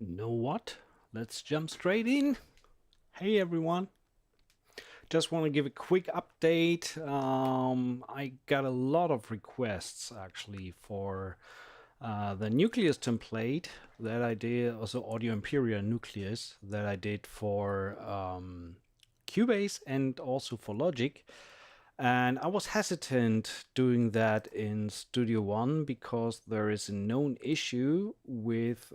Know what? Let's jump straight in. Hey everyone. Just want to give a quick update. I got a lot of requests actually for the Nucleus template that I did, also Audio Imperia Nucleus that I did for Cubase and also for Logic. And I was hesitant doing that in Studio One because there is a known issue with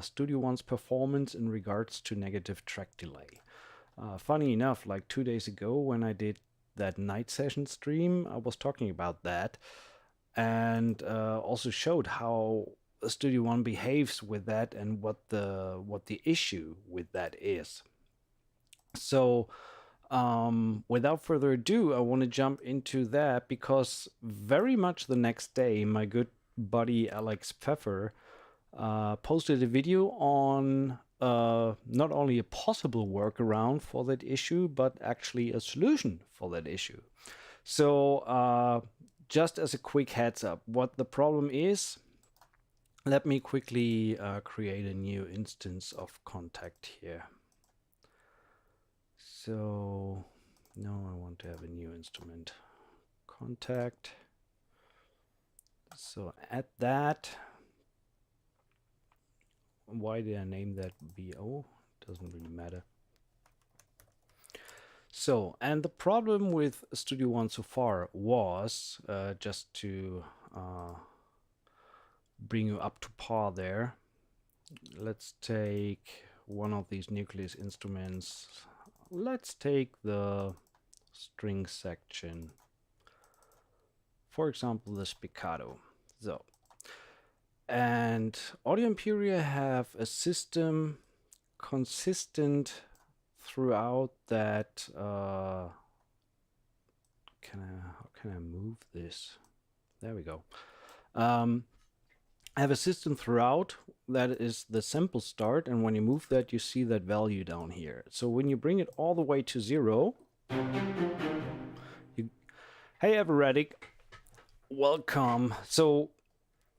Studio One's performance in regards to negative track delay. Funny enough, like 2 days ago when I did that night session stream, I was talking about that and also showed how Studio One behaves with that and what the issue with that is. So without further ado, I want to jump into that because very much the next day, my good buddy Alex Pfeffer posted a video on not only a possible workaround for that issue, but actually a solution for that issue. So just as a quick heads up, what the problem is, let me quickly create a new instance of contact here. So now I want to have a new instrument contact. So add that. Why did I name that VO? Doesn't really matter. So, and the problem with Studio One so far was, just to bring you up to par there, let's take one of these Nucleus instruments. Let's take the string section. For example, the spiccato. So, and Audio Imperia have a system consistent throughout that. How can I move this? There we go. I have a system throughout that is the sample start, and when you move that, you see that value down here. So when you bring it all the way to 0, hey Everedic, welcome. So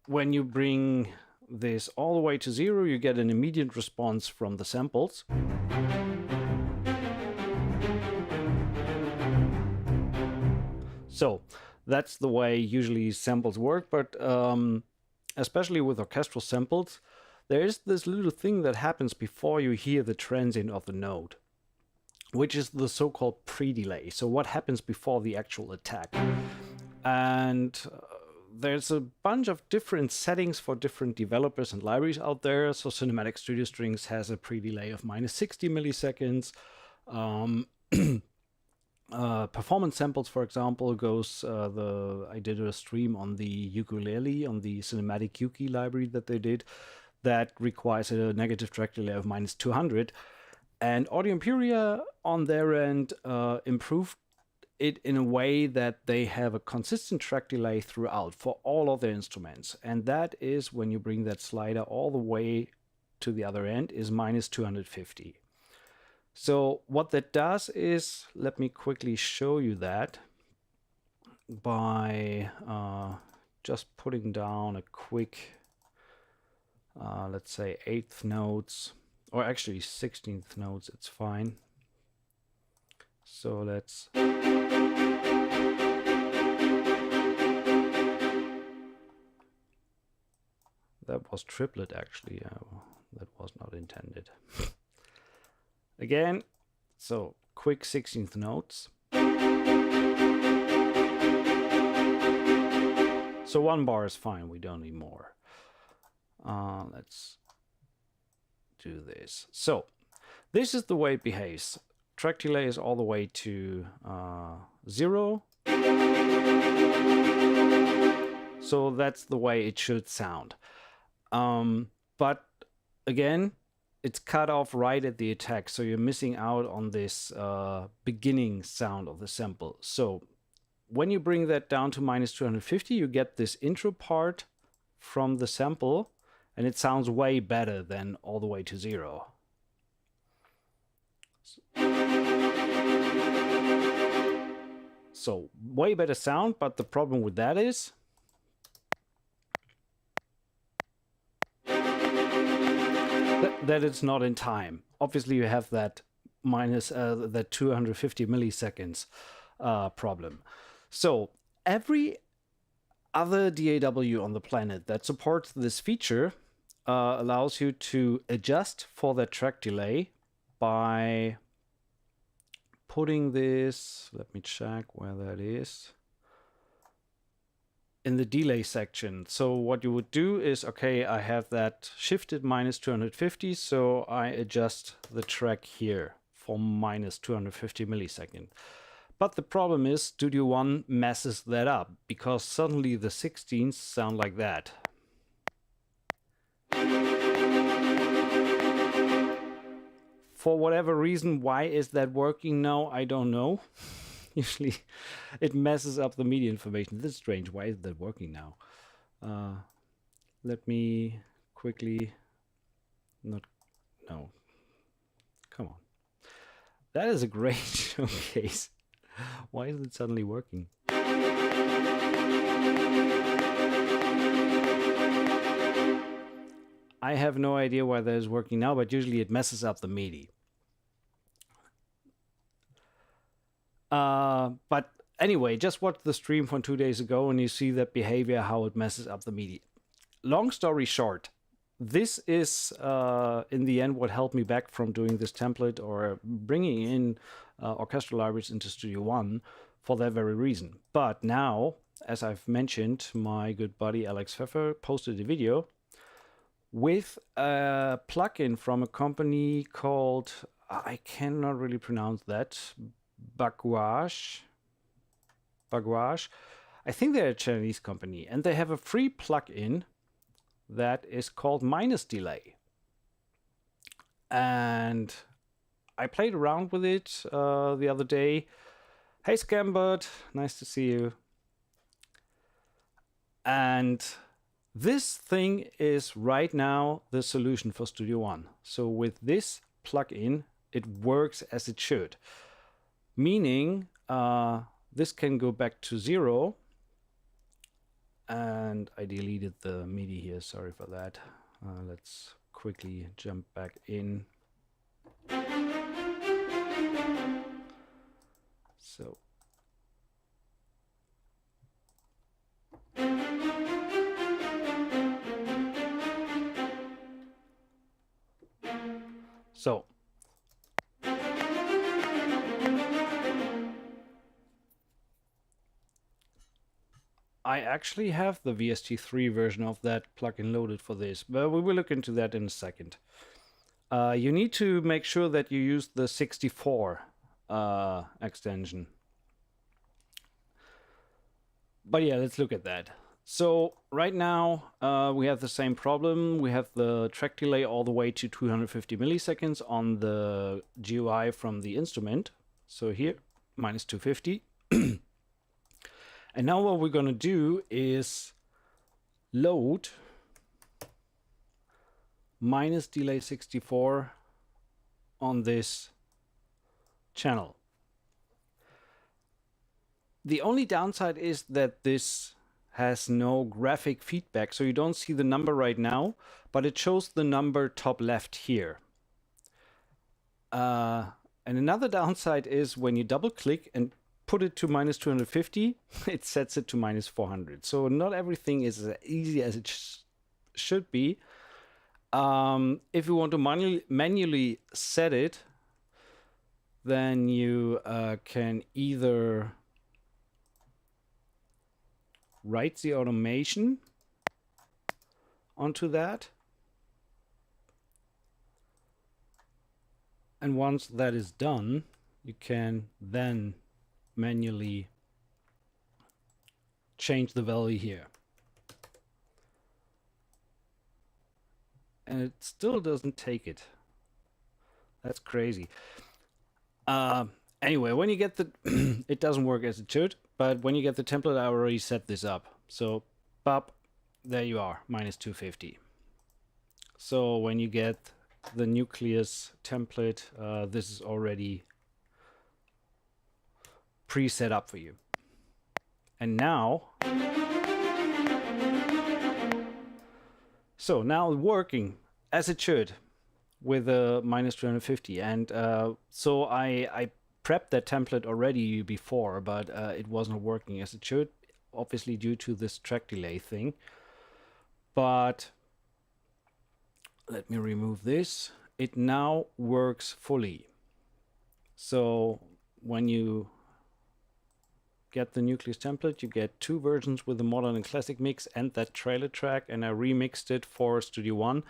when you bring this all the way to 0, you get an immediate response from the samples. So that's the way usually samples work, but especially with orchestral samples, there is this little thing that happens before you hear the transient of the note, which is the so-called pre-delay. So what happens before the actual attack? And there's a bunch of different settings for different developers and libraries out there. So Cinematic Studio Strings has a pre-delay of -60 milliseconds. Performance samples, for example, goes I did a stream on the ukulele, on the cinematic uki library that they did, that requires a negative track delay of -200. And Audio Imperia on their end improved it in a way that they have a consistent track delay throughout for all of their instruments. And that is when you bring that slider all the way to the other end is -250. So what that does is, let me quickly show you that by just putting down a quick, let's say 8th notes, or actually 16th notes, it's fine. So let's... That was triplet actually, that was not intended. Again, so quick 16th notes. So 1 bar is fine, we don't need more. Let's do this. So this is the way it behaves. Track delay is all the way to 0. So that's the way it should sound. But again, it's cut off right at the attack, so you're missing out on this beginning sound of the sample. So when you bring that down to -250, you get this intro part from the sample, and it sounds way better than all the way to 0. So way better sound, but the problem with that is that it's not in time. Obviously, you have that minus that 250 milliseconds problem. So every other DAW on the planet that supports this feature allows you to adjust for that track delay by putting this, let me check where that is, in the delay section. So what you would do is, okay, I have that shifted minus 250, so I adjust the track here for minus 250 milliseconds. But the problem is Studio One messes that up because suddenly the 16s sound like that. For whatever reason, why is that working now? I don't know. Usually it messes up the MIDI information. This is strange. Why is that working now? Let me quickly no. Come on. That is a great showcase. Why is it suddenly working? I have no idea why that is working now, but usually it messes up the MIDI. But anyway, just watch the stream from 2 days ago and you see that behavior, how it messes up the MIDI. Long story short, this is in the end what held me back from doing this template or bringing in orchestral libraries into Studio One for that very reason. But now, as I've mentioned, my good buddy Alex Pfeffer posted a video with a plugin from a company called, I cannot really pronounce that, Bagouage. I think they're a Chinese company, and they have a free plugin that is called minus delay. And I played around with it the other day. Hey Scambird, nice to see you. And this thing is right now the solution for Studio One. So with this plugin, it works as it should. Meaning this can go back to 0. And I deleted the MIDI here, sorry for that. Let's quickly jump back in. So. I actually have the VST3 version of that plugin loaded for this, but we will look into that in a second. You need to make sure that you use the 64 extension. But yeah, let's look at that. So right now we have the same problem. We have the track delay all the way to 250 milliseconds on the GUI from the instrument. So here, minus 250. And now what we're going to do is load minus delay 64 on this channel. The only downside is that this has no graphic feedback, so you don't see the number right now, but it shows the number top left here. And another downside is when you double click and put it to minus 250, it sets it to minus 400. So not everything is as easy as it should be. If you want to manually set it, then you can either write the automation onto that. And once that is done, you can then manually change the value here. And it still doesn't take it. That's crazy. Anyway, when you get the it doesn't work as it should, but when you get the template, I already set this up. So pop, there you are, minus 250. So when you get the Nucleus template, this is already pre-set up for you. And now, so now working as it should. with a minus 250. And so I prepped that template already before, but it wasn't working as it should, obviously due to this track delay thing. But let me remove this. It now works fully. So when you get the Nucleus template, you get two versions with the modern and classic mix and that trailer track, and I remixed it for Studio One.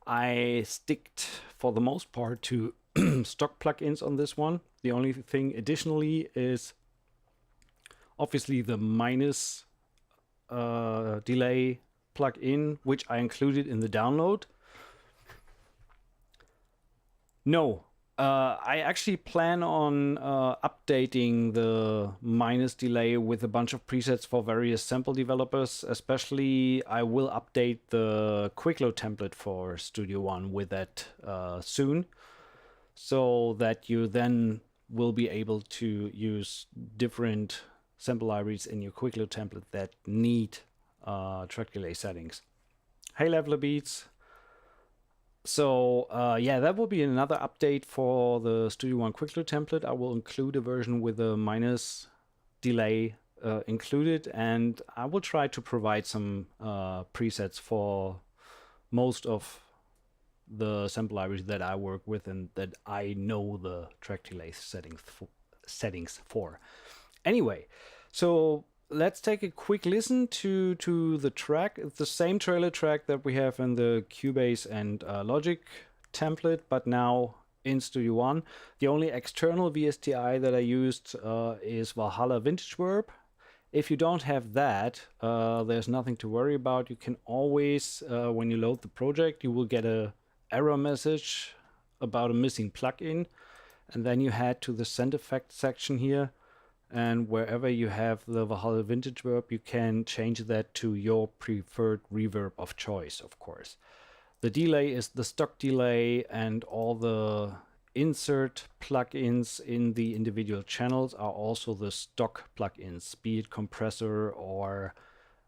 I sticked for the most part to stock plugins on this one. The only thing additionally is obviously the minus delay plugin, which I included in the download. No, I actually plan on updating the minus delay with a bunch of presets for various sample developers. Especially, I will update the quick load template for Studio One with that soon, so that you then will be able to use different sample libraries in your quick load template that need track delay settings. Hey, Leveler Beats. So yeah, that will be another update for the Studio One quick load template. I will include a version with a minus delay included, and I will try to provide some presets for most of the sample libraries that I work with and that I know the track delay settings for. Anyway, so let's take a quick listen to the track. It's the same trailer track that we have in the Cubase and Logic template, but now in Studio One. The only external VSTI that I used is Valhalla Vintage Verb. If you don't have that, there's nothing to worry about. You can always, when you load the project, you will get a error message about a missing plugin, and then you head to the Send Effect section here, and wherever you have the Valhalla Vintage Verb, you can change that to your preferred reverb of choice, of course. The delay is the stock delay, and all the insert plugins in the individual channels are also the stock plugins, be it compressor or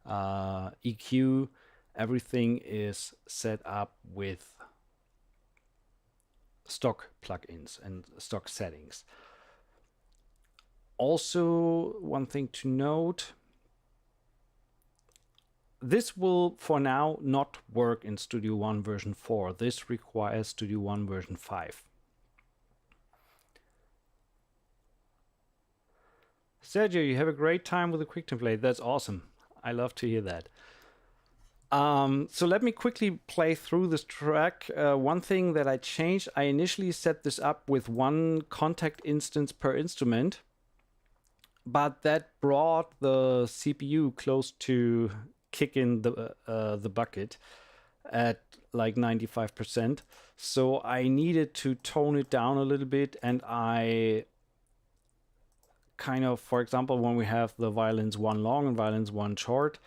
EQ. Everything is set up with stock plugins and stock settings. Also, one thing to note, this will for now not work in Studio One version 4. This requires Studio One version 5. Sergio, you have a great time with the quick template. That's awesome. I love to hear that. So let me quickly play through this track. One thing that I changed, I initially set this up with one contact instance per instrument, but that brought the CPU close to kick in the bucket at like 95%. So I needed to tone it down a little bit, and I kind of, for example, when we have the violins one long and violins one short,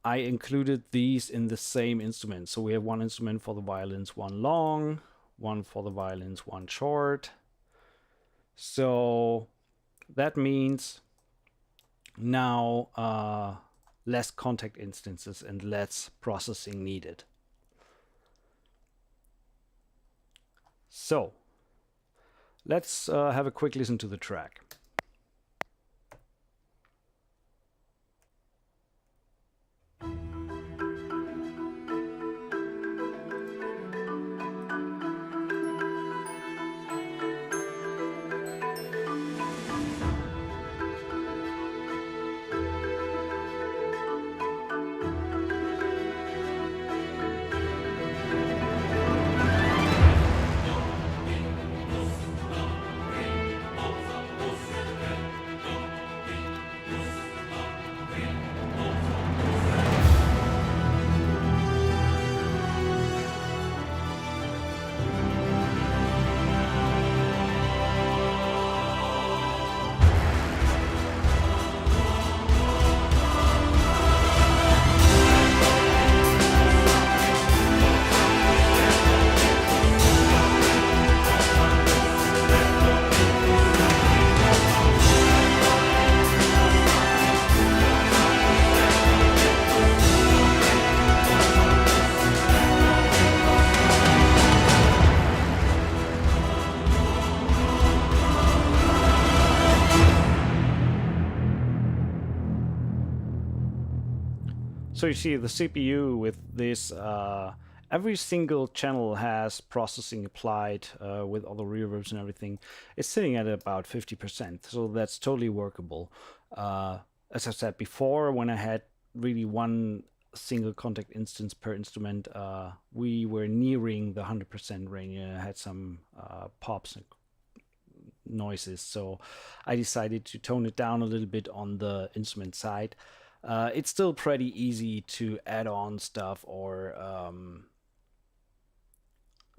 I included these in the same instrument. So we have one instrument for the violins one long, one for the violins one short. So that means now less contact instances and less processing needed. So let's have a quick listen to the track. So you see the CPU with this, every single channel has processing applied with all the reverbs and everything. It's sitting at about 50%, so that's totally workable. As I said before, when I had really one single contact instance per instrument, we were nearing the 100% range. I had some pops and noises, so I decided to tone it down a little bit on the instrument side. It's still pretty easy to add on stuff or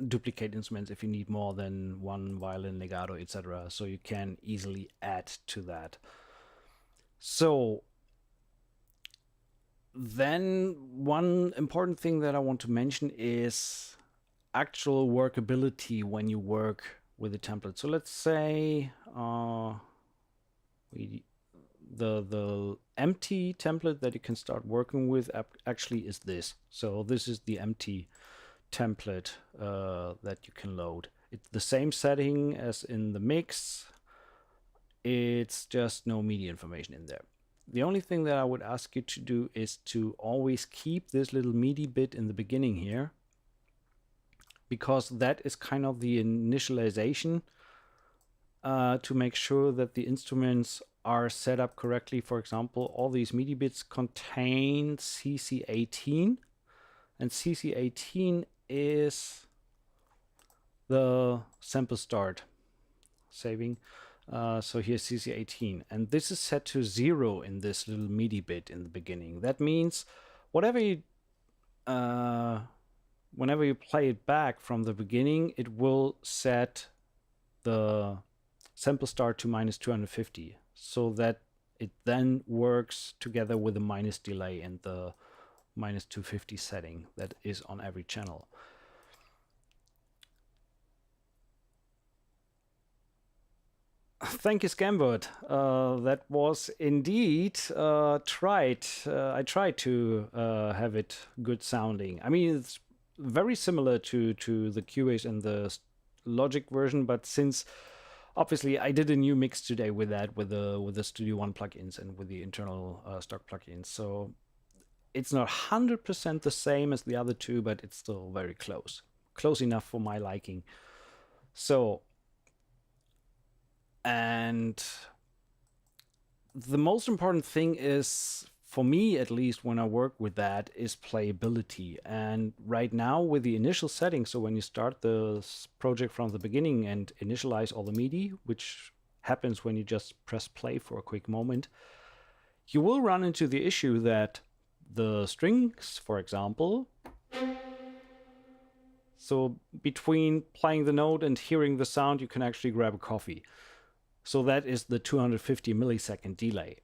duplicate instruments if you need more than one violin, legato, etc. So you can easily add to that. So then one important thing that I want to mention is actual workability when you work with a template. So let's say the empty template that you can start working with actually is this. So this is the empty template that you can load. It's the same setting as in the mix. It's just no MIDI information in there. The only thing that I would ask you to do is to always keep this little MIDI bit in the beginning here, because that is kind of the initialization to make sure that the instruments are set up correctly. For example, all these MIDI bits contain CC18, and CC18 is the sample start saving. So here's CC18, and this is set to 0 in this little MIDI bit in the beginning. That means whatever you, whenever you play it back from the beginning, it will set the sample start to -250, so that it then works together with the minus delay and the -250 setting that is on every channel. Thank you, Scambird. That was indeed tried. I tried to have it good sounding. I mean, it's very similar to the Cubase and the Logic version, but since obviously I did a new mix today with that, with the Studio One plugins and with the internal stock plugins, so it's not 100% the same as the other two, but it's still very close enough for my liking. So, and the most important thing is, for me at least, when I work with that, is playability. And right now with the initial settings, so when you start the project from the beginning and initialize all the MIDI, which happens when you just press play for a quick moment, you will run into the issue that the strings, for example, so between playing the note and hearing the sound, you can actually grab a coffee. So that is the 250 millisecond delay.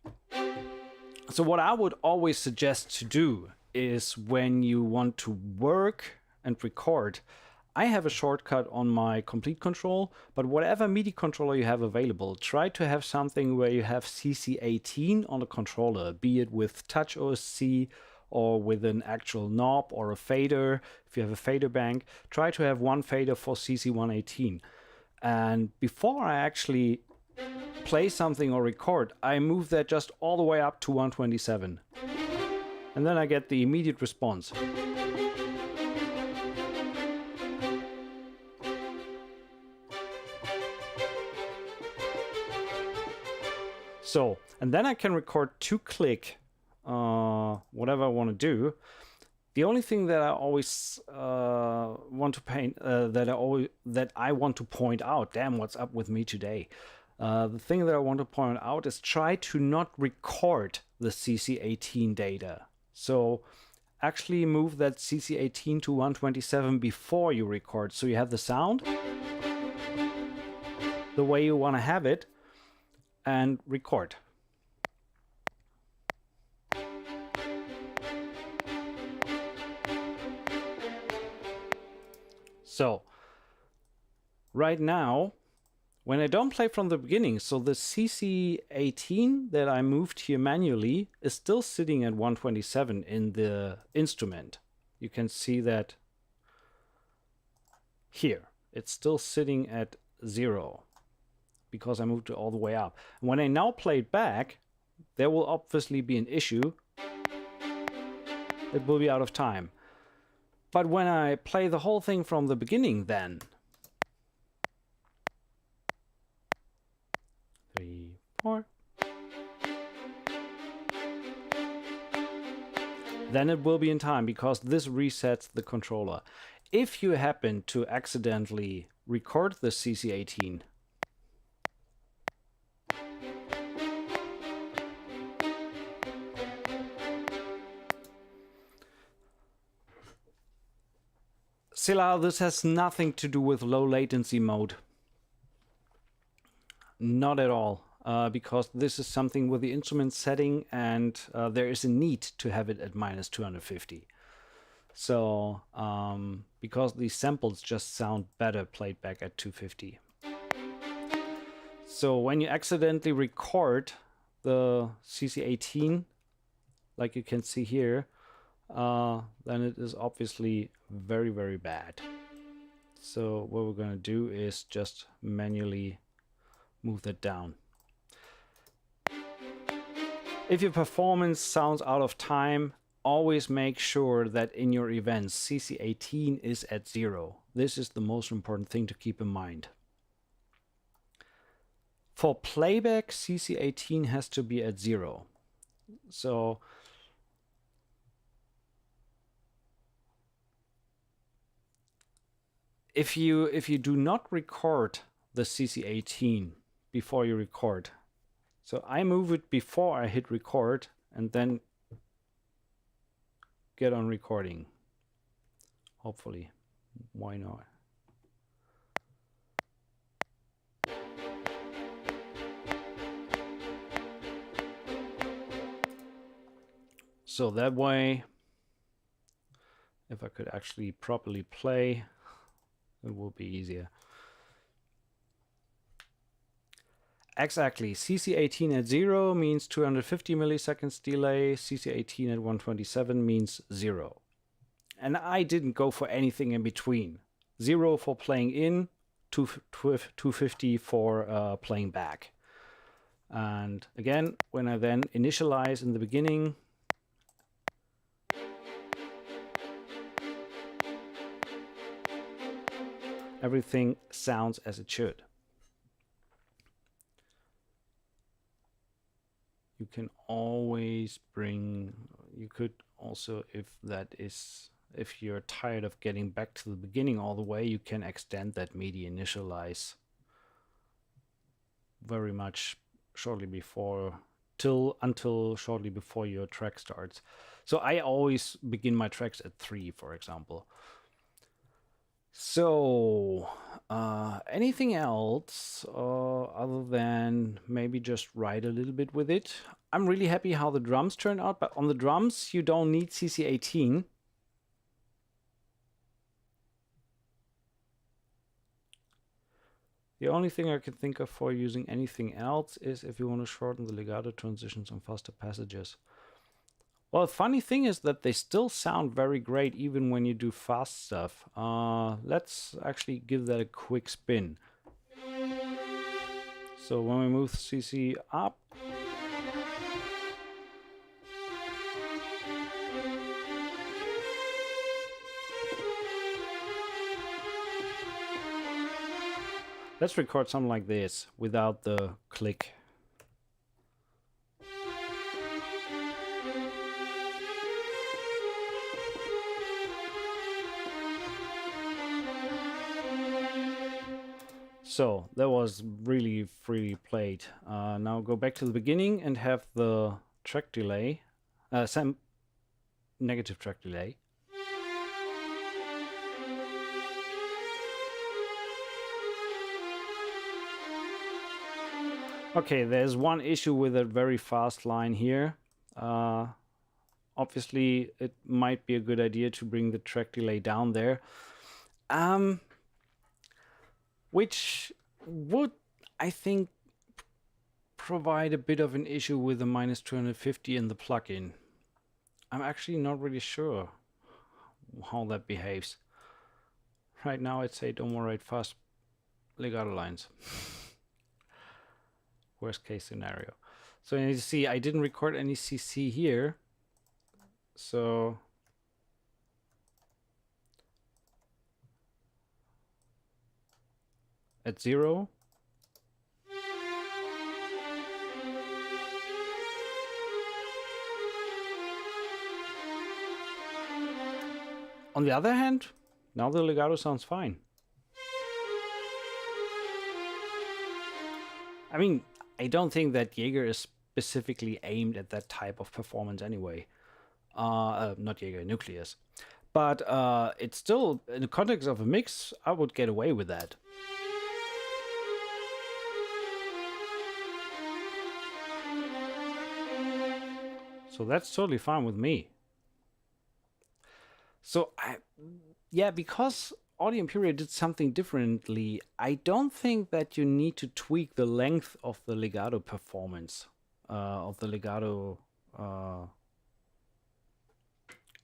So what I would always suggest to do is, when you want to work and record, I have a shortcut on my Complete control, but whatever MIDI controller you have available, try to have something where you have CC18 on the controller, be it with Touch OSC or with an actual knob or a fader. If you have a fader bank, try to have one fader for CC118. And before I actually play something or record, I move that just all the way up to 127. And then I get the immediate response. So, and then I can record 2-click whatever I want to do. The only thing that I always want to paint, that I want to point out, damn, what's up with me today? The thing that I want to point out is try to not record the CC18 data. So actually move that CC18 to 127 before you record, so you have the sound the way you want to have it, and record. So right now, when I don't play from the beginning, so the CC18 that I moved here manually is still sitting at 127 in the instrument. You can see that here. It's still sitting at 0 because I moved it all the way up. And when I now play it back, there will obviously be an issue it will be out of time. But when I play the whole thing from the beginning, then 3, 4, then it will be in time, because this resets the controller. If you happen to accidentally record the CC18, Sila, this has nothing to do with low latency mode. Not at all, because this is something with the instrument setting, and there is a need to have it at -250. So, because these samples just sound better played back at 250. So when you accidentally record the CC18, like you can see here, then it is obviously very, very bad. So what we're going to do is just manually move that down. If your performance sounds out of time, always make sure that in your events CC18 is at 0. This is the most important thing to keep in mind. For playback, CC18 has to be at 0. So if you do not record the CC18 before you record, so I move it before I hit record and then get on recording. Hopefully, why not? So that way, if I could actually properly play, it will be easier. Exactly, CC18 at 0 means 250 milliseconds delay, CC18 at 127 means 0. And I didn't go for anything in between. 0 for playing in, 250 for playing back. And again, when I then initialize in the beginning, everything sounds as it should. You can always bring, you could also, if you're tired of getting back to the beginning all the way, you can extend that MIDI initialize very much shortly before, until shortly before your track starts. So I always begin my tracks at 3, for example. So, anything else other than maybe just write a little bit with it? I'm really happy how the drums turned out, but on the drums you don't need CC18. The only thing I can think of for using anything else is if you want to shorten the legato transitions on faster passages. Well, the funny thing is that they still sound very great even when you do fast stuff. Let's actually give that a quick spin. So when we move CC up, let's record something like this without the click. So that was really freely played. Now go back to the beginning and have the track delay, some negative track delay. Okay, there's one issue with that very fast line here. Obviously, it might be a good idea to bring the track delay down there. Which would, I think, provide a bit of an issue with the -250 in the plugin. I'm actually not really sure how that behaves. Right now I'd say don't write fast legato lines. Worst case scenario. So you see I didn't record any CC here. So at 0. On the other hand, now the legato sounds fine. I mean, I don't think that Jaeger is specifically aimed at that type of performance anyway. Not Jaeger, Nucleus. But it's still, in the context of a mix, I would get away with that. So that's totally fine with me. So yeah, because Audio Imperia did something differently, I don't think that you need to tweak the length of the legato performance, of the legato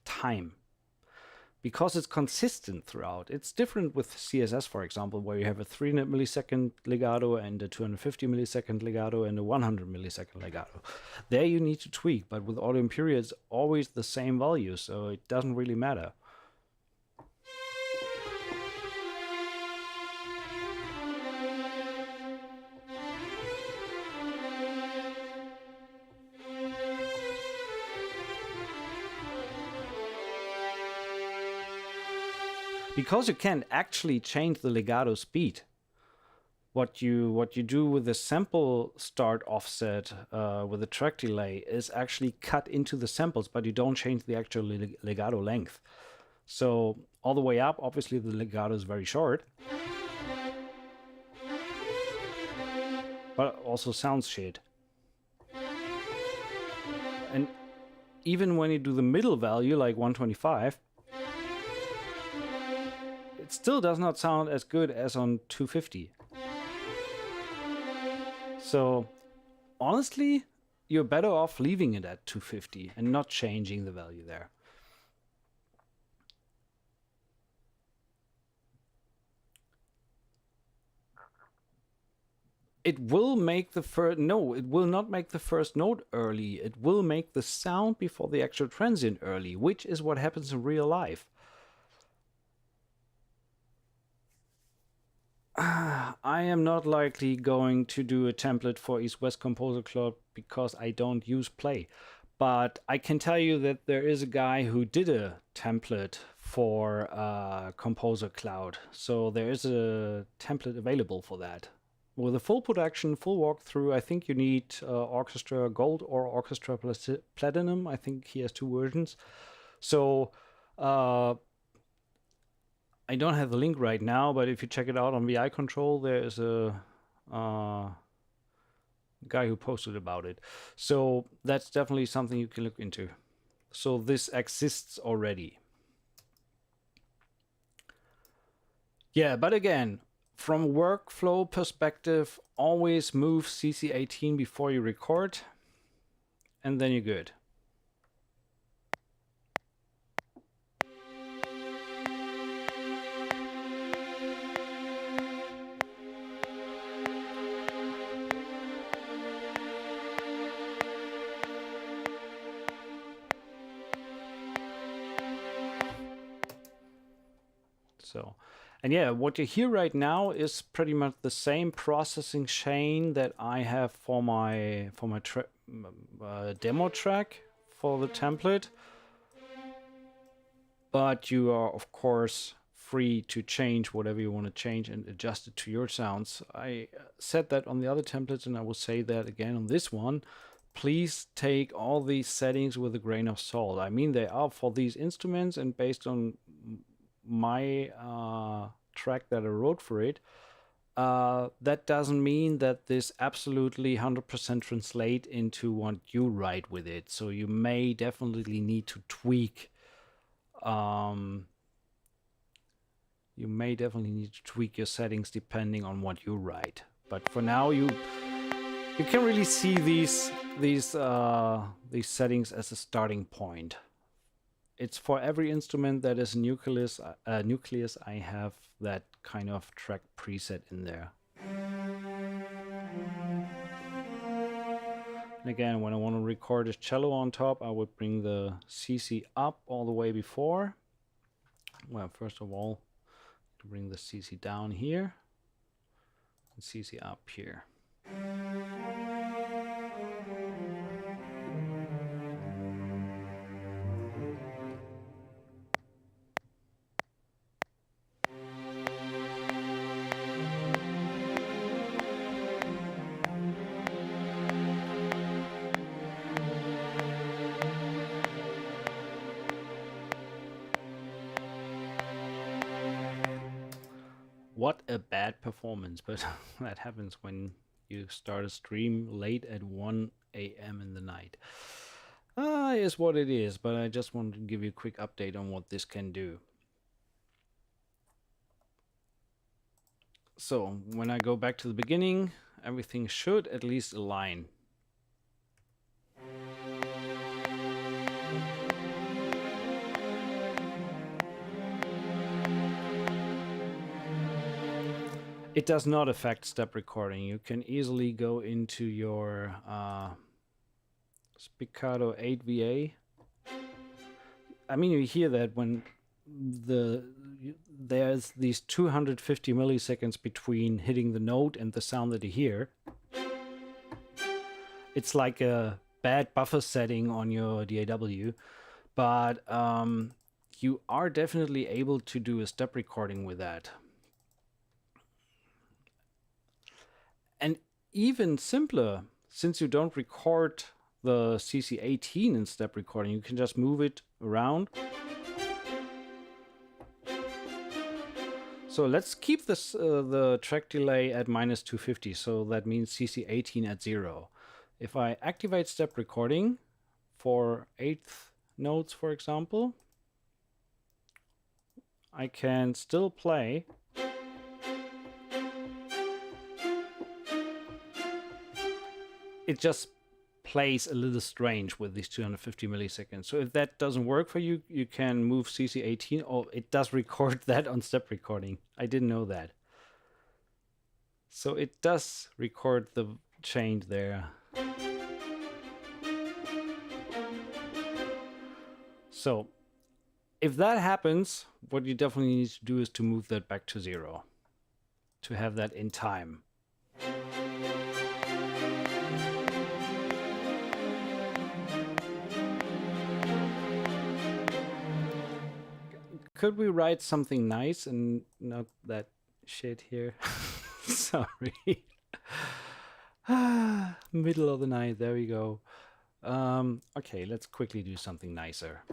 time, because it's consistent throughout. It's different with CSS, for example, where you have a 300 millisecond legato and a 250 millisecond legato and a 100 millisecond legato. There you need to tweak, but with Audio Imperia, it's always the same value, so it doesn't really matter. Because you can't actually change the legato speed. What you do with the sample start offset with the track delay is actually cut into the samples, but you don't change the actual legato length. So all the way up, obviously the legato is very short, but also sounds shit. And even when you do the middle value, like 125, it still does not sound as good as on 250. So honestly, you're better off leaving it at 250 and not changing the value there. It will make the first, no, it will not make the first note early. It will make the sound before the actual transient early, which is what happens in real life. I am not likely going to do a template for East-West Composer Cloud because I don't use Play. But I can tell you that there is a guy who did a template for Composer Cloud. So there is a template available for that. With a full production, full walkthrough, I think you need Orchestra Gold or Orchestra Platinum. I think he has 2 versions. So I don't have the link right now, but if you check it out on VI Control, there is a guy who posted about it. So that's definitely something you can look into. So this exists already. Yeah, but again, from a workflow perspective, always move CC18 before you record, and then you're good. So, and yeah, what you hear right now is pretty much the same processing chain that I have for my demo track for the template. But you are, of course, free to change whatever you want to change and adjust it to your sounds. I said that on the other templates, and I will say that again on this one. Please take all these settings with a grain of salt. I mean, they are for these instruments, and based on my track that I wrote for it, that doesn't mean that this absolutely 100% translate into what you write with it. So you may definitely need to tweak. You may definitely need to tweak your settings depending on what you write. But for now, you can really see these settings as a starting point. It's for every instrument that is Nucleus. Nucleus, I have that kind of track preset in there. And again, when I want to record a cello on top, I would bring the CC up all the way before. Well, first of all, to bring the CC down here. CC up here. What a bad performance, but that happens when you start a stream late at 1 a.m. in the night. Is what it is, but I just wanted to give you a quick update on what this can do. So when I go back to the beginning, everything should at least align. It does not affect step recording. You can easily go into your Spiccato 8VA. I mean, you hear that when there's these 250 milliseconds between hitting the note and the sound that you hear. It's like a bad buffer setting on your DAW, but you are definitely able to do a step recording with that. And even simpler, since you don't record the CC18 in step recording, you can just move it around. So let's keep this the track delay at -250, so that means CC18 at 0. If I activate step recording for 8th notes, for example, I can still play. It just plays a little strange with these 250 milliseconds. So if that doesn't work for you, you can move CC18. Oh, it does record that on step recording. I didn't know that. So it does record the change there. So if that happens, what you definitely need to do is to move that back to 0, to have that in time. Could we write something nice and not that shit here? Sorry. Middle of the night, there we go. Okay, let's quickly do something nicer.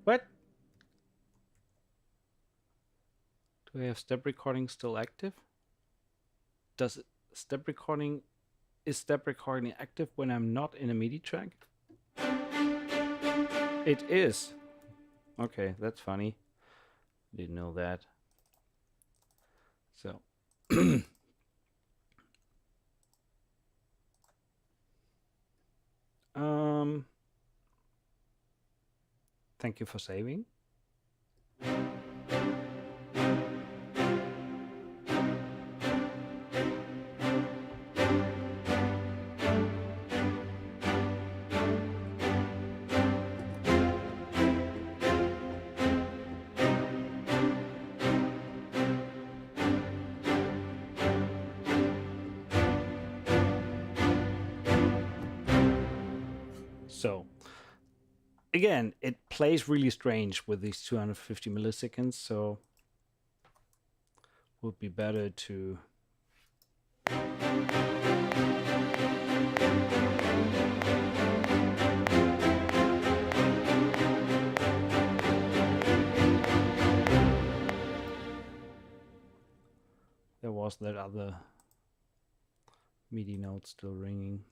What? Do I have step recording still active? Is step recording active when I'm not in a MIDI track? It is. Okay, that's funny. Didn't know that. So thank you for saving. So again, it plays really strange with these 250 milliseconds, so would be better to there was that other MIDI note still ringing.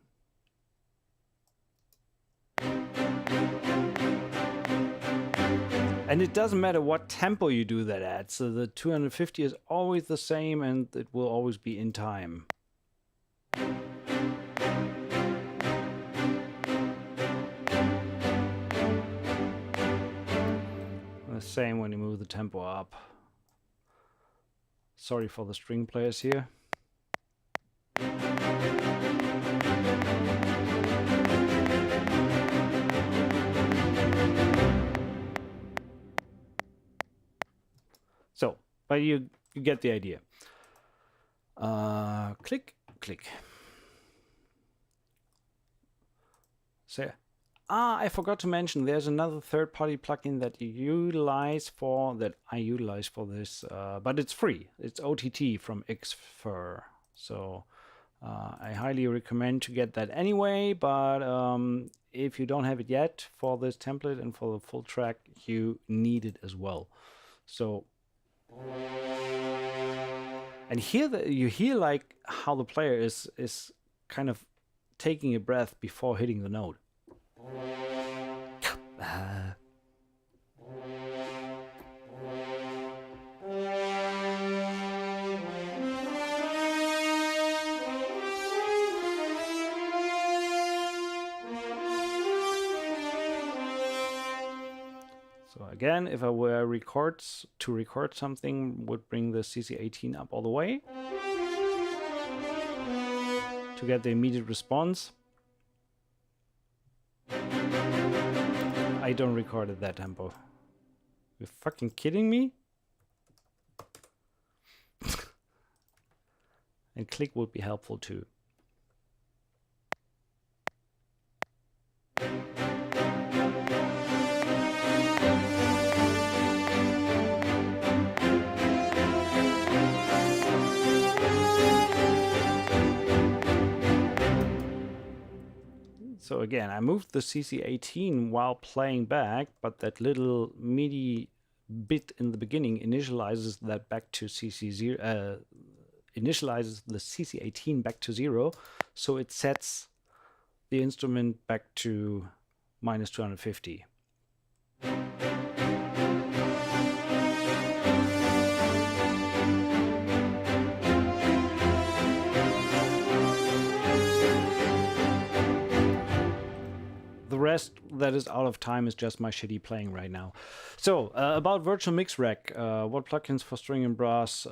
And it doesn't matter what tempo you do that at, so the 250 is always the same and it will always be in time. The same when you move the tempo up. Sorry for the string players here. So, but you get the idea. Click, click. So, I forgot to mention there's another third-party plugin that you utilize for I utilize for this, but it's free. It's OTT from Xfer. So I highly recommend to get that anyway. But if you don't have it yet for this template and for the full track, you need it as well. So. And here you hear like how the player is kind of taking a breath before hitting the note. So again, if I were to record something, would bring the CC18 up all the way to get the immediate response. I don't record at that tempo. You're fucking kidding me? And click would be helpful too. So again, I moved the CC18 while playing back, but that little MIDI bit in the beginning initializes that back to CC0, initializes the CC18 back to 0, so it sets the instrument back to minus 250. The rest that is out of time is just my shitty playing right now. So about Virtual Mix Rack, what plugins for string and brass?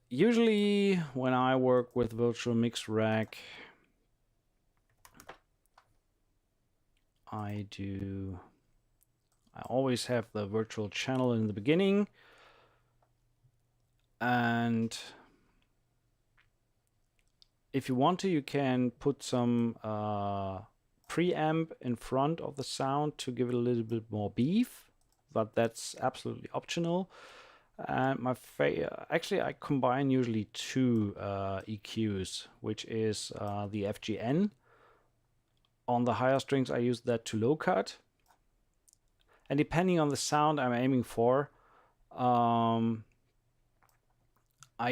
Usually when I work with Virtual Mix Rack, I always have the virtual channel in the beginning, and if you want to, you can put some preamp in front of the sound to give it a little bit more beef, but that's absolutely optional. And actually I combine usually two EQs, which is the FGN. On the higher strings I use that to low cut, and depending on the sound I'm aiming for, I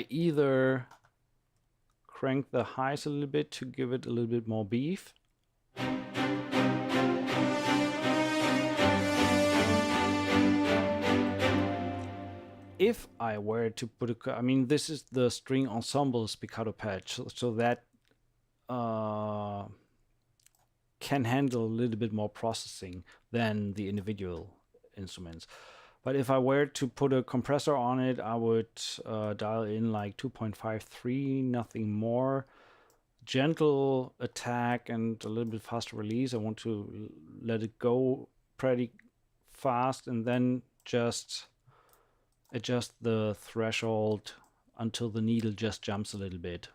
either crank the highs a little bit to give it a little bit more beef, if I were to put I mean, this is the string ensemble spiccato patch, so that can handle a little bit more processing than the individual instruments. But if I were to put a compressor on it, I would dial in like 2.53, nothing more. Gentle attack and a little bit faster release. I want to let it go pretty fast and then just adjust the threshold until the needle just jumps a little bit.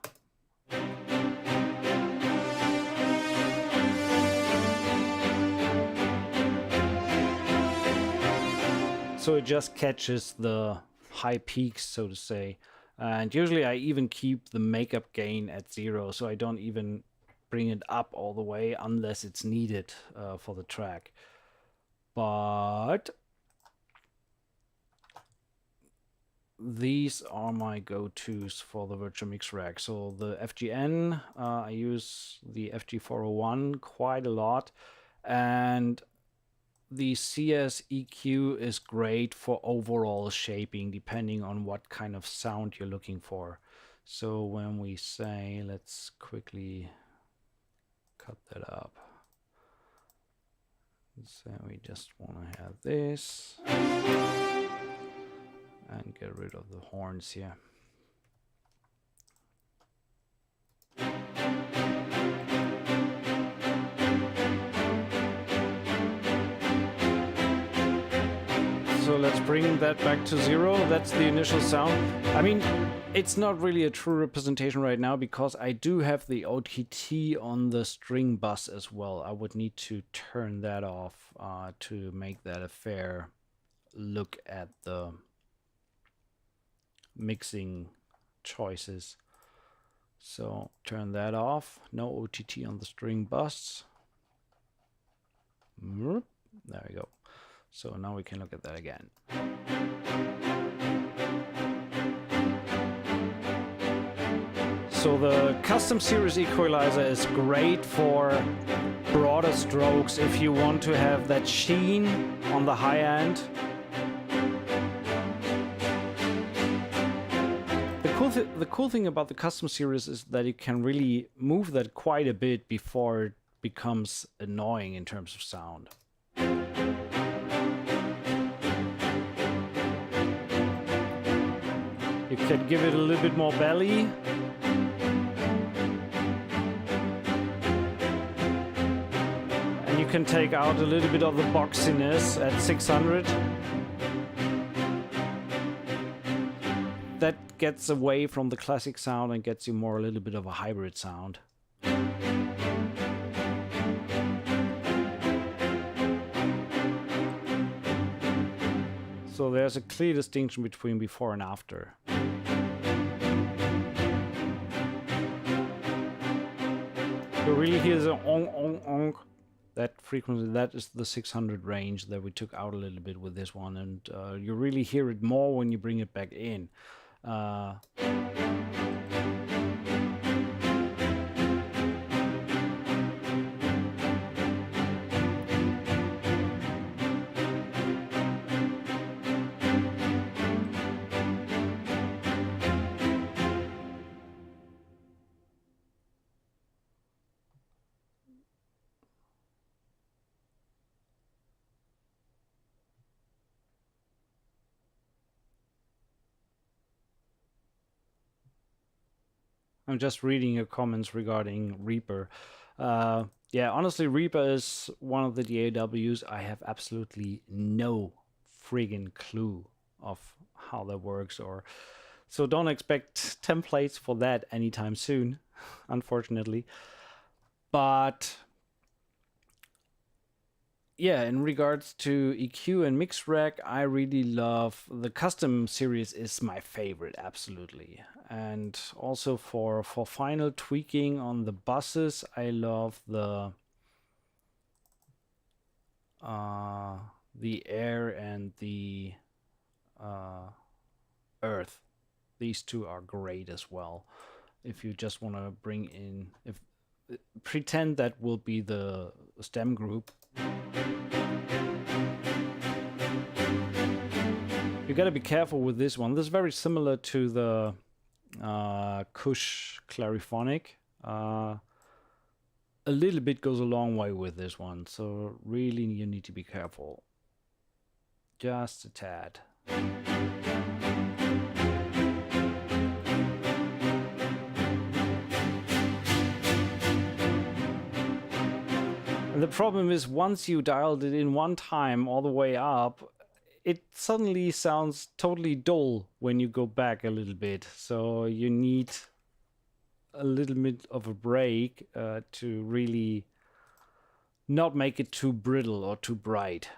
So it just catches the high peaks, so to say. And usually I even keep the makeup gain at 0, so I don't even bring it up all the way unless it's needed for the track. But these are my go-tos for the Virtual Mix Rack. So the FGN, I use the FG401 quite a lot, and the CS EQ is great for overall shaping, depending on what kind of sound you're looking for. So when we say, let's quickly cut that up. So we just want to have this and get rid of the horns here. So So let's bring that back to 0. That's the initial sound. I mean, it's not really a true representation right now because I do have the OTT on the string bus as well. I would need to turn that off to make that a fair look at the mixing choices. So turn that off. No OTT on the string bus. There we go. So now we can look at that again. So the custom series equalizer is great for broader strokes if you want to have that sheen on the high end. The cool thing about the custom series is that you can really move that quite a bit before it becomes annoying in terms of sound. You can give it a little bit more belly. And you can take out a little bit of the boxiness at 600. That gets away from the classic sound and gets you more a little bit of a hybrid sound. So there's a clear distinction between before and after. You really hear the ong. That frequency, that is the 600 range that we took out a little bit with this one, and you really hear it more when you bring it back in. I'm just reading your comments regarding Reaper. Yeah, honestly, Reaper is one of the DAWs. I have absolutely no friggin' clue of how that works, so don't expect templates for that anytime soon, unfortunately. But yeah, in regards to EQ and mix rack, I really love the custom series is my favorite, absolutely. And also for final tweaking on the buses, I love the air and the earth. These two are great as well. If you just want to bring in, pretend that will be the stem group. You gotta be careful with this one. This is very similar to the Kush Clariphonic. A little bit goes a long way with this one, so really you need to be careful. Just a tad. And the problem is once you dialed it in one time all the way up, it suddenly sounds totally dull when you go back a little bit. So you need a little bit of a break to really not make it too brittle or too bright.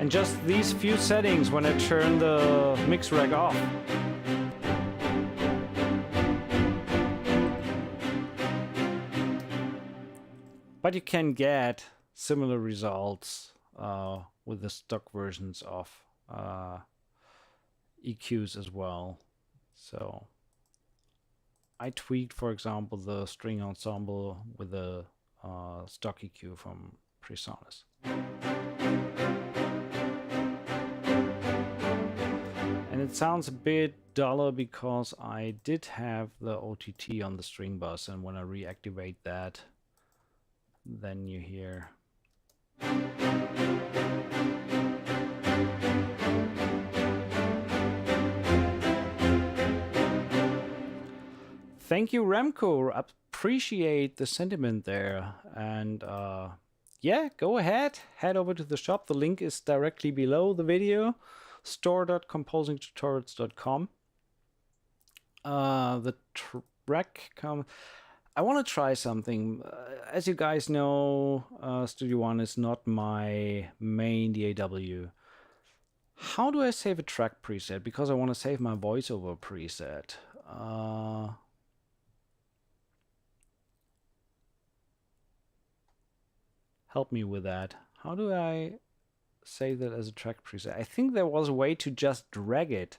And just these few settings when I turn the mix rack off. But you can get similar results with the stock versions of EQs as well. So I tweaked, for example, the string ensemble with the stock EQ from PreSonus. And it sounds a bit duller because I did have the OTT on the string bus, and when I reactivate that, then you hear. Thank you, Remco. Appreciate the sentiment there. And yeah, go ahead, head over to the shop. The link is directly below the video, store.composingtutorials.com. The track I want to try something. As you guys know, Studio One is not my main DAW. How do I save a track preset? Because I want to save my voiceover preset. Help me with that. How do I save that as a track preset? I think there was a way to just drag it.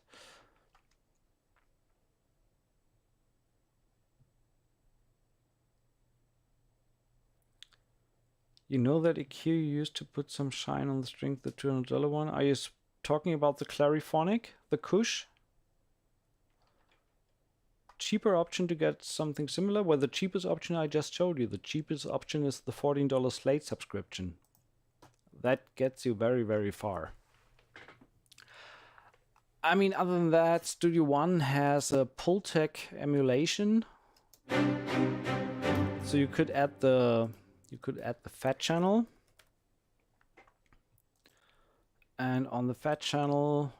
You know that EQ you used to put some shine on the string, the $200 one? Are you talking about the Clariphonic, the Cush? Cheaper option to get something similar? Well, the cheapest option I just showed you. The cheapest option is the $14 Slate subscription. That gets you very, very far. I mean, other than that, Studio One has a Pultec emulation. So you could add the fat channel. And on the fat channel,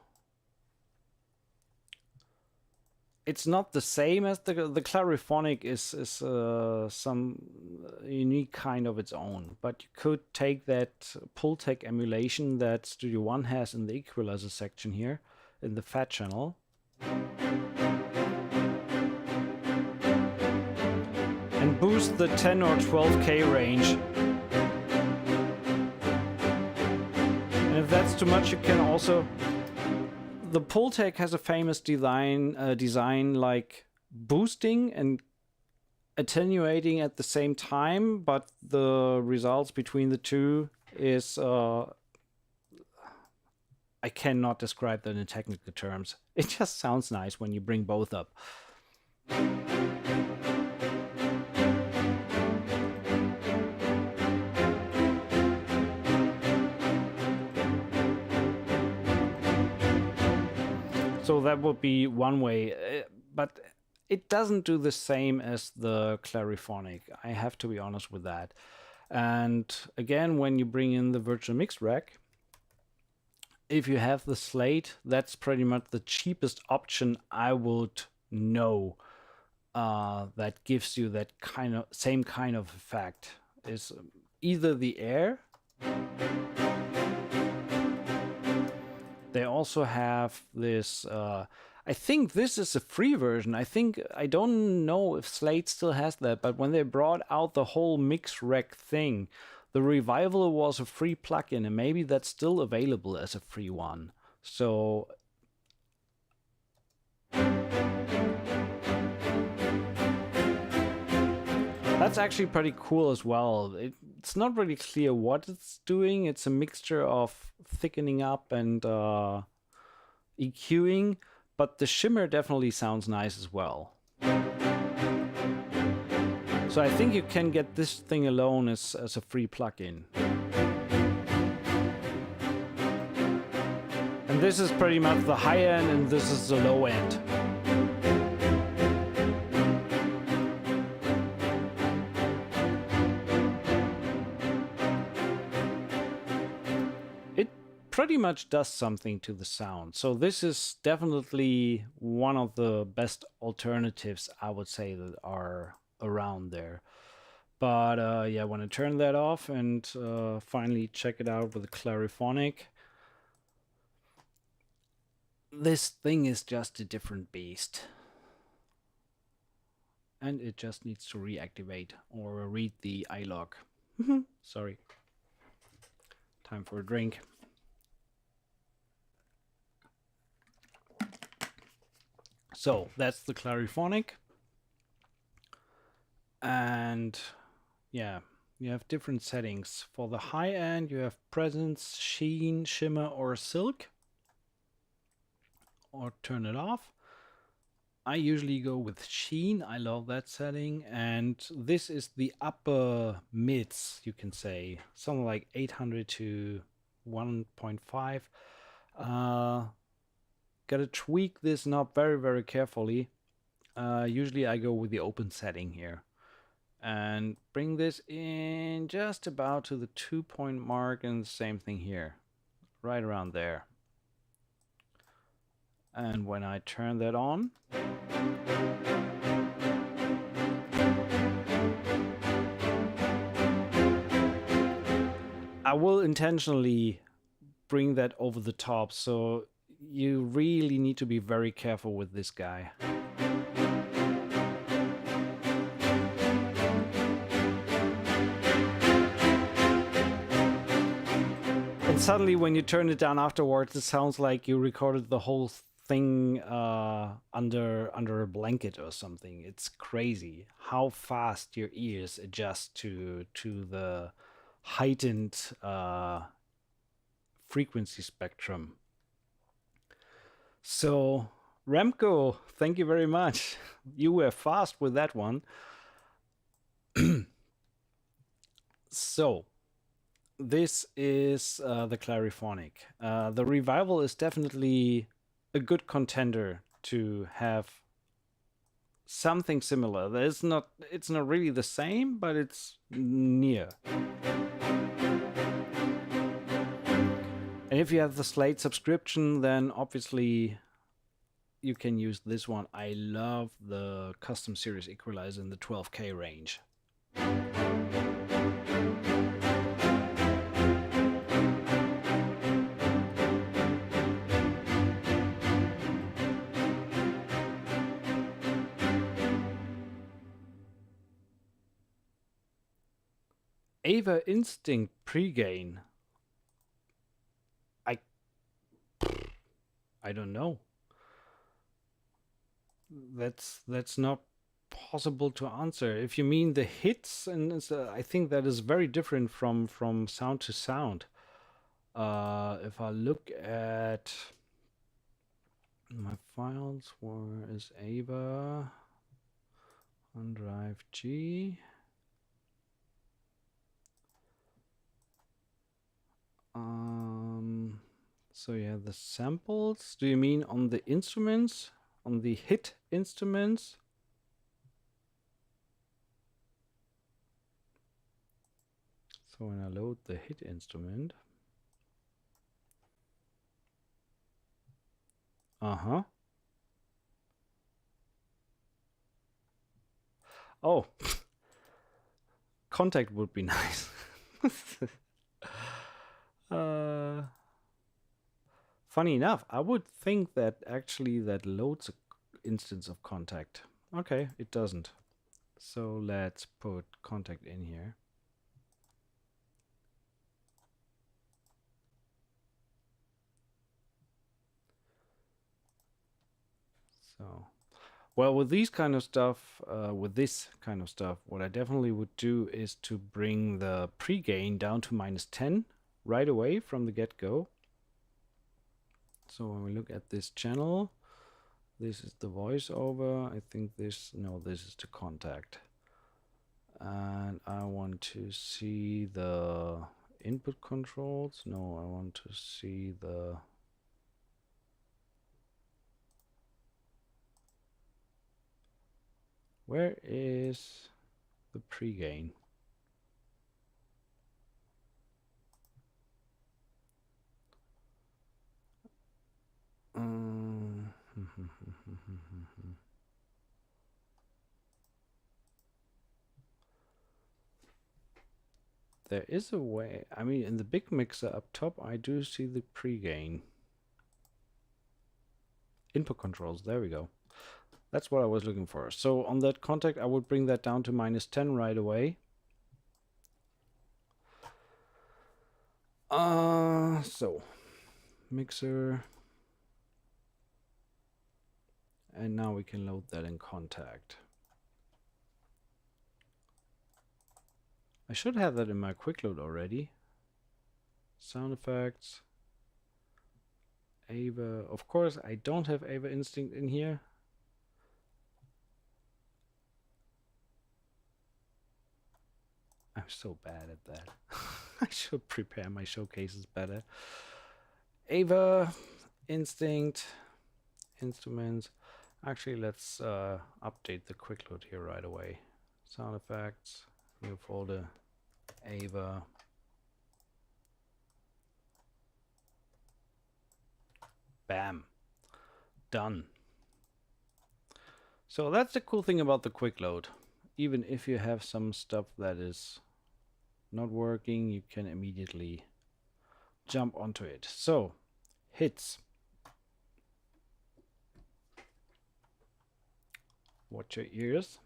it's not the same as the Clariphonic is some unique kind of its own. But you could take that Pultec emulation that Studio One has in the equalizer section here, in the fat channel, and boost the 10 or 12K range. And if that's too much, you can also... The Pultec has a famous design like boosting and attenuating at the same time, but the results between the two is... I cannot describe that in technical terms. It just sounds nice when you bring both up. So that would be one way, but it doesn't do the same as the Clariphonic. I have to be honest with that. And again, when you bring in the virtual mix rack, if you have the Slate, that's pretty much the cheapest option I would know that gives you that same kind of effect. Is either the Air. They also have this, I think this is a free version. I don't know if Slate still has that, but when they brought out the whole mix rec thing, the Revival was a free plugin, and maybe that's still available as a free one. So that's actually pretty cool as well. It's not really clear what it's doing. It's a mixture of thickening up and EQing, but the shimmer definitely sounds nice as well. So I think you can get this thing alone as a free plugin. And this is pretty much the high end, and this is the low end. Pretty much does something to the sound. So this is definitely one of the best alternatives, I would say, that are around there. But yeah, when I turn that off and finally check it out with the Clariphonic, this thing is just a different beast. And it just needs to reactivate or read the iLog. Sorry. Time for a drink. So that's the Clariphonic. And yeah, you have different settings. For the high end, you have presence, sheen, shimmer, or silk. Or turn it off. I usually go with sheen. I love that setting. And this is the upper mids, you can say. Something like 800 to 1.5. Gotta tweak this knob very, very carefully. Usually I go with the open setting here. and bring this in just about to the 2-point mark, and the same thing here, right around there. And when I turn that on, I will intentionally bring that over the top, so you really need to be very careful with this guy. And suddenly when you turn it down afterwards, it sounds like you recorded the whole thing under a blanket or something. It's crazy how fast your ears adjust to the heightened frequency spectrum. So Remco, thank you very much. You were fast with that one. So this is the Clariphonic. The Revival is definitely a good contender to have something similar. It's not really the same, but it's near. And if you have the Slate subscription, then obviously you can use this one. I love the custom series equalizer in the 12K range. Ava Instinct pregain. I don't know. That's not possible to answer. If you mean the hits, and I think that is very different from sound to sound. If I look at my files, where is Ava on drive G? So yeah, the samples. Do you mean on the instruments, on the hit instruments? So when I load the hit instrument, oh, Contact would be nice. Funny enough, I would think that actually that loads an instance of Contact. Okay, it doesn't. So let's put Contact in here. So, well, with these kind of stuff, with this kind of stuff, what I definitely would do is to bring the pre-gain down to -10 right away from the get-go. So when we look at this channel, this is the voiceover. I think this is the Contact. And I want to see the input controls. No, I want to see the where is the pre-gain? There is a way. I mean, in the big mixer up top, I do see the pre-gain. Input controls, there we go. That's what I was looking for. So on that Contact, I would bring that down to -10 right away. So mixer. And now we can load that in Contact. I should have that in my quick load already. Sound effects. Ava. Of course, I don't have Ava Instinct in here. I'm so bad at that. I should prepare my showcases better. Ava Instinct instruments. Actually, let's update the quick load here right away. sound effects, new folder, Ava. Bam. Done. So that's the cool thing about the quick load. Even if you have some stuff that is not working, you can immediately jump onto it. So, hits. Watch your ears.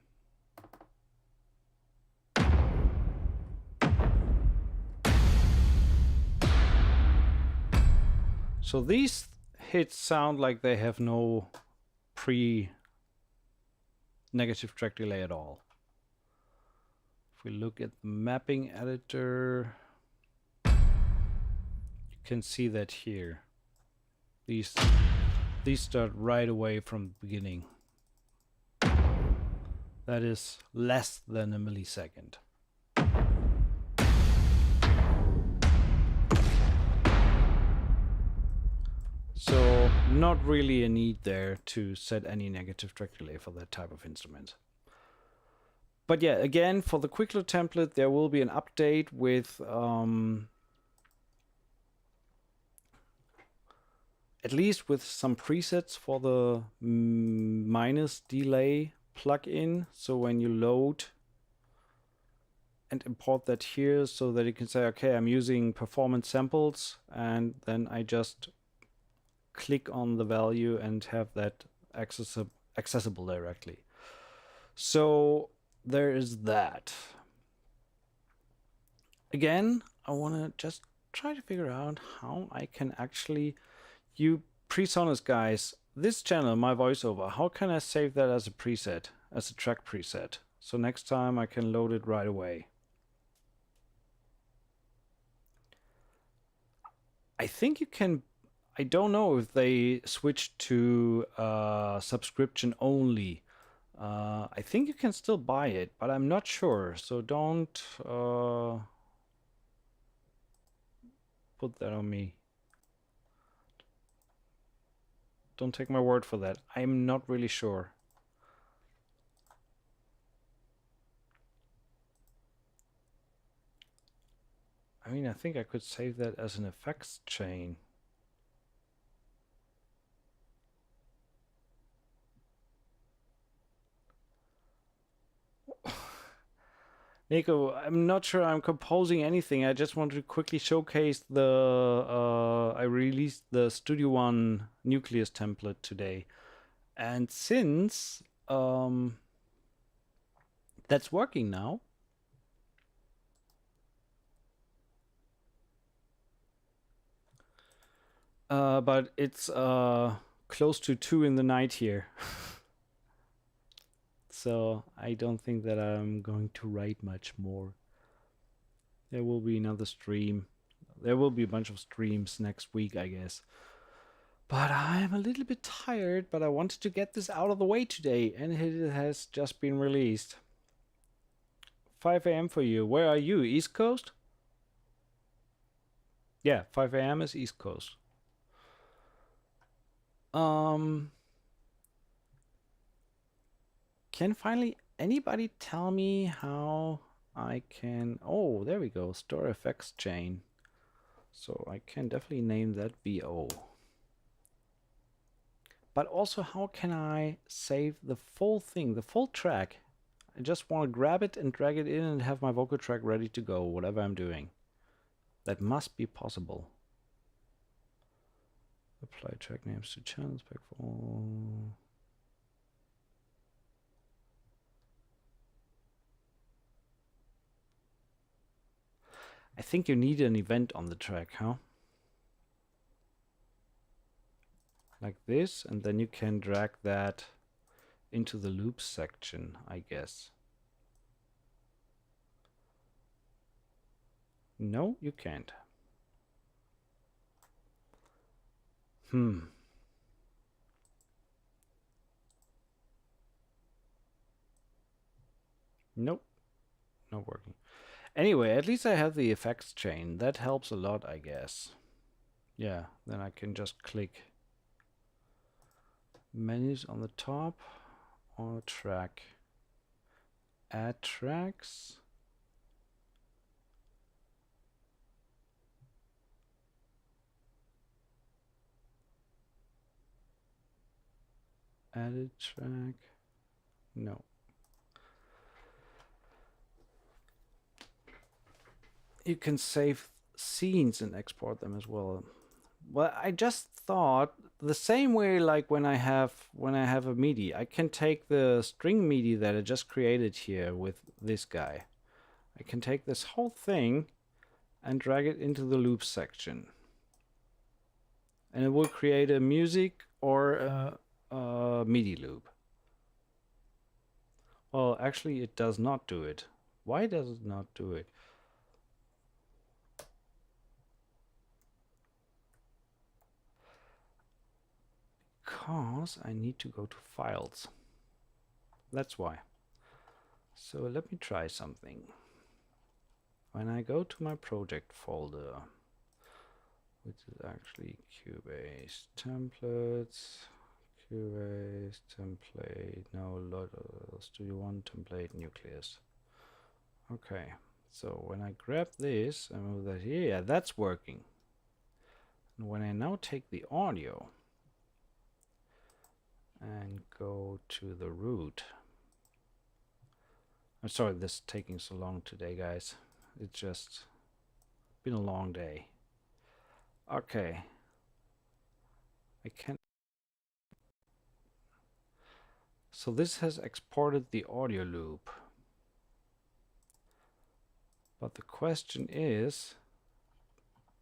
So these hits sound like they have no pre-negative track delay at all. If we look at the mapping editor, you can see that here. These start right away from the beginning. That is less than a millisecond. So not really a need there to set any negative track delay for that type of instrument. But yeah, again, for the quick load template, there will be an update with at least with some presets for the minus delay plugin. So when you load and import that here, so that you can say, okay, I'm using performance samples, and then I just click on the value and have that accessible directly. So there is that. Again, I want to just try to figure out how I can actually, you PreSonus guys, this channel, my voiceover, how can I save that as a preset, as a track preset? So next time I can load it right away. I think you can, I don't know if they switched to subscription only. I think you can still buy it, but I'm not sure. So don't put that on me. Don't take my word for that. I'm not really sure. I mean, I think I could save that as an effects chain. Nico, I'm not sure I'm composing anything. I just want to quickly showcase the, I released the Studio One Nucleus template today. And since that's working now, but it's close to 2 in the night here. So I don't think that I'm going to write much more. There will be another stream. There will be a bunch of streams next week, I guess. But I'm a little bit tired, but I wanted to get this out of the way today, and it has just been released. 5 a.m. for you. Where are you? East Coast? Yeah, 5 a.m. is East Coast. Can finally anybody tell me how I can... Oh, there we go. Store effects chain. So I can definitely name that VO. But also, how can I save the full thing, the full track? I just want to grab it and drag it in and have my vocal track ready to go, whatever I'm doing. That must be possible. Apply track names to channels. I think you need an event on the track, huh? Like this, and then you can drag that into the loops section, I guess. No, you can't. Nope, not working. Anyway, at least I have the effects chain. That helps a lot, I guess. Yeah, then I can just click menus on the top or track. Add tracks. Added track. No. You can save scenes and export them as well. Well, I just thought the same way like when I have a MIDI, I can take the string MIDI that I just created here with this guy. I can take this whole thing and drag it into the loop section. And it will create a music or a MIDI loop. Well, actually it does not do it. Why does it not do it? Because I need to go to files. That's why. So let me try something. When I go to my project folder, which is actually Cubase templates, Cubase template, no, Studio One template, Nucleus. Okay, so when I grab this and move that here, yeah, that's working. And when I now take the audio and go to the root, I'm sorry this is taking so long today, guys. It's just been a long day. Okay. I can't. So this has exported the audio loop. But the question is,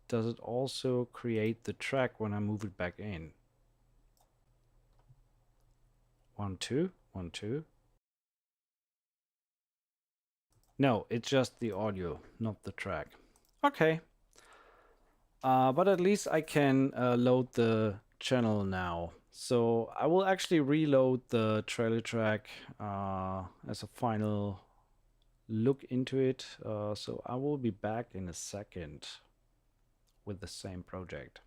does it also create the track when I move it back in? 1, 2, 1, 2. No, it's just the audio, not the track. Okay. But at least I can load the channel now. So I will actually reload the trailer track as a final look into it. So I will be back in a second with the same project.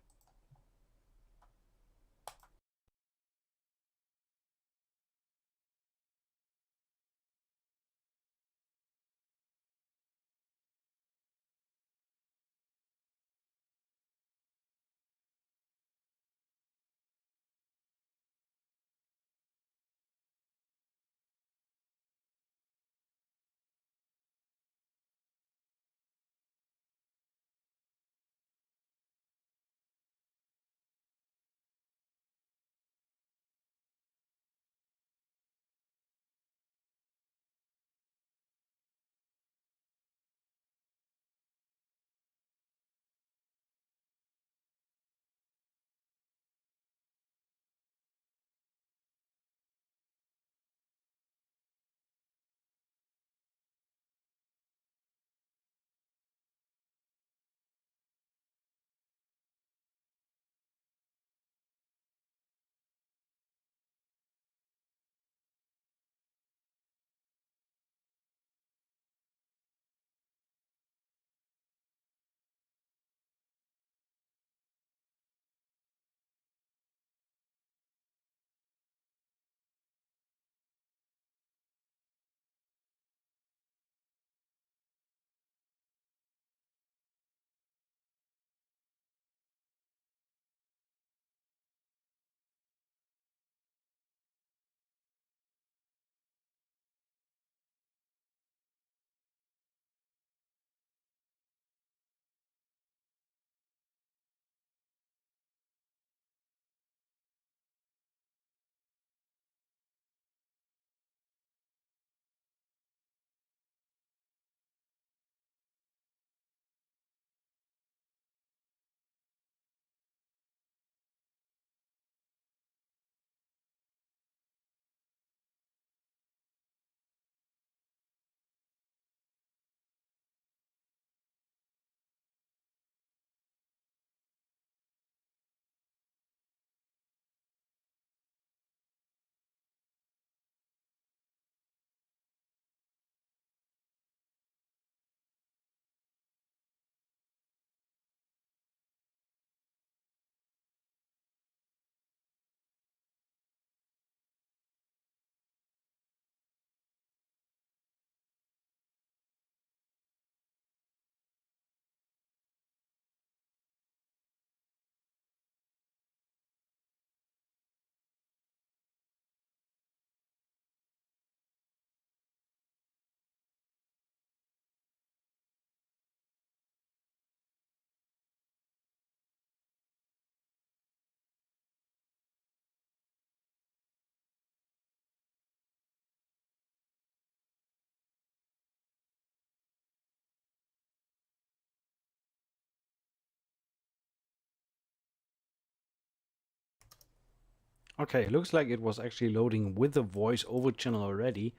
Okay, looks like it was actually loading with the voice over channel already.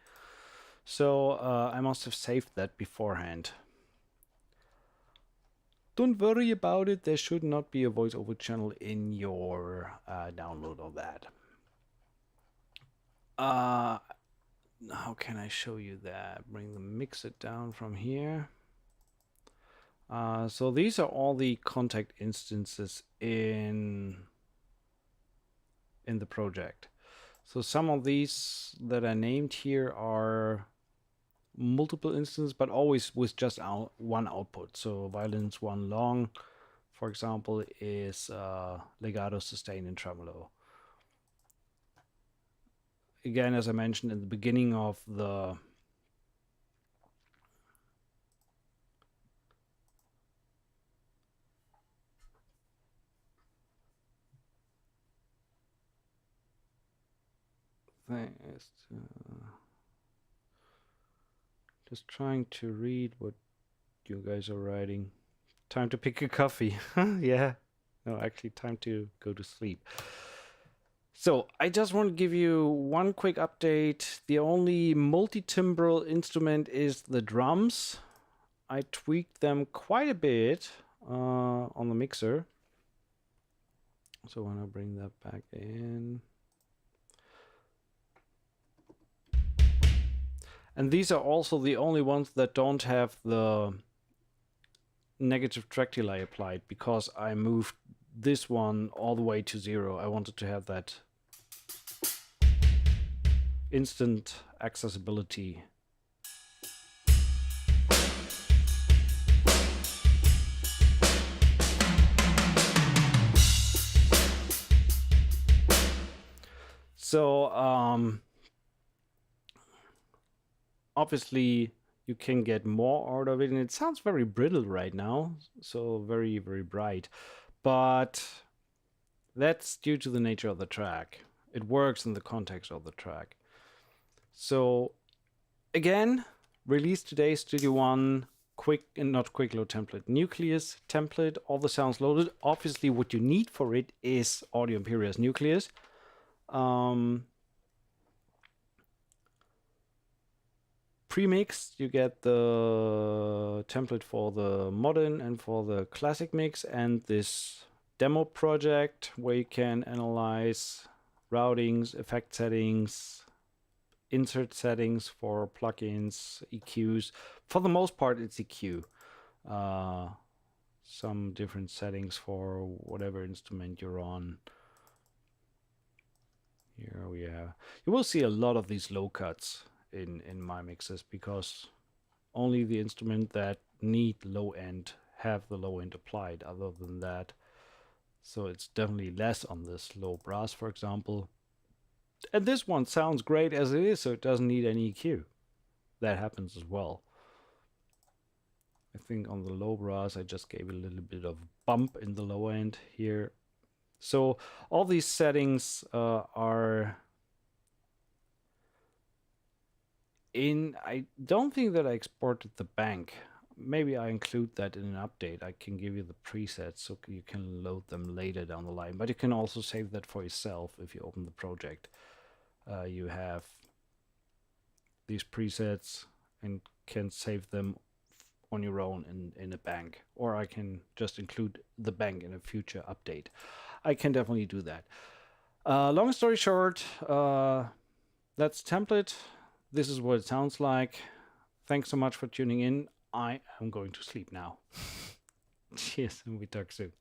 So I must have saved that beforehand. Don't worry about it, there should not be a voiceover channel in your download of that. How can I show you that? Bring the mixer down from here. So these are all the contact instances in the project. So some of these that I named here are multiple instances, but always with just one output. So violins one long, for example, is legato, sustain, and tremolo. Again, as I mentioned in the beginning of the thing, just trying to read what you guys are writing. Time to pick a coffee. Yeah. No, actually, time to go to sleep. So I just want to give you one quick update. The only multi-timbral instrument is the drums. I tweaked them quite a bit on the mixer. So when I bring that back in. And these are also the only ones that don't have the negative track delay applied, because I moved this one all the way to 0. I wanted to have that instant accessibility. So obviously you can get more out of it, and it sounds very brittle right now, so very, very bright, but that's due to the nature of the track. It works in the context of the track. So again, released today, Studio One, quick and not quick load template, Nucleus template, all the sounds loaded. Obviously what you need for it is Audio Imperia's Nucleus. Pre-mixed, you get the template for the modern and for the classic mix, and this demo project where you can analyze routings, effect settings, insert settings for plugins, EQs. For the most part, it's EQ. Some different settings for whatever instrument you're on. Here we are. You will see a lot of these low cuts in my mixes, because only the instrument that need low end have the low end applied. Other than that, so it's definitely less on this low brass, for example. And this one sounds great as it is, so it doesn't need any EQ. That happens as well. I think on the low brass I just gave a little bit of bump in the low end here. So all these settings are in. I don't think that I exported the bank. Maybe I include that in an update. I can give you the presets so you can load them later down the line, but you can also save that for yourself. If you open the project, you have these presets and can save them on your own in a bank, or I can just include the bank in a future update. I can definitely do that. Long story short, that's template. This is what it sounds like. Thanks so much for tuning in. I am going to sleep now. Cheers, and we talk soon.